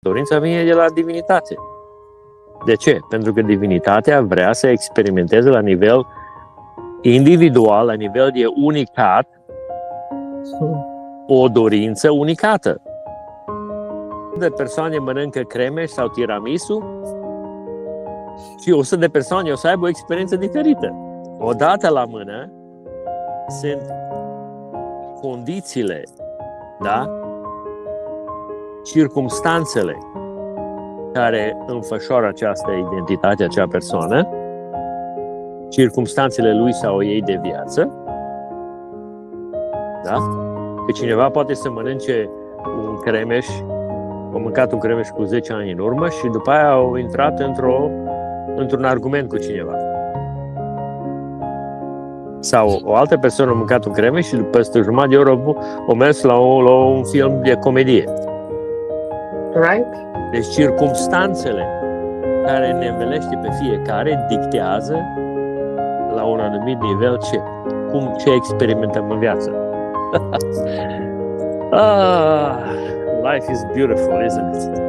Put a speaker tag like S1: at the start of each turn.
S1: Dorința vine de la divinitate. De ce? Pentru că divinitatea vrea să experimenteze la nivel individual, la nivel de unicat, o dorință unicată. De persoane mănâncă creme sau tiramisu și 100 de persoane o să aibă o experiență diferită. Odată la mână sunt condițiile, da? Circumstanțele care înfășoară această identitate, acea persoană, circumstanțele lui sau ei de viață, da? Că cineva poate să mănânce un cremeș, a mâncat un cremeș cu 10 ani în urmă și după aia au intrat într-un argument cu cineva. Sau o altă persoană a mâncat un cremeș și după peste jumătate de oră a mers la un film de comedie.
S2: Right?
S1: Deci circumstanțele care ne învelește pe fiecare dictează la un anumit nivel ce experimentăm în viață. Life is beautiful, isn't it?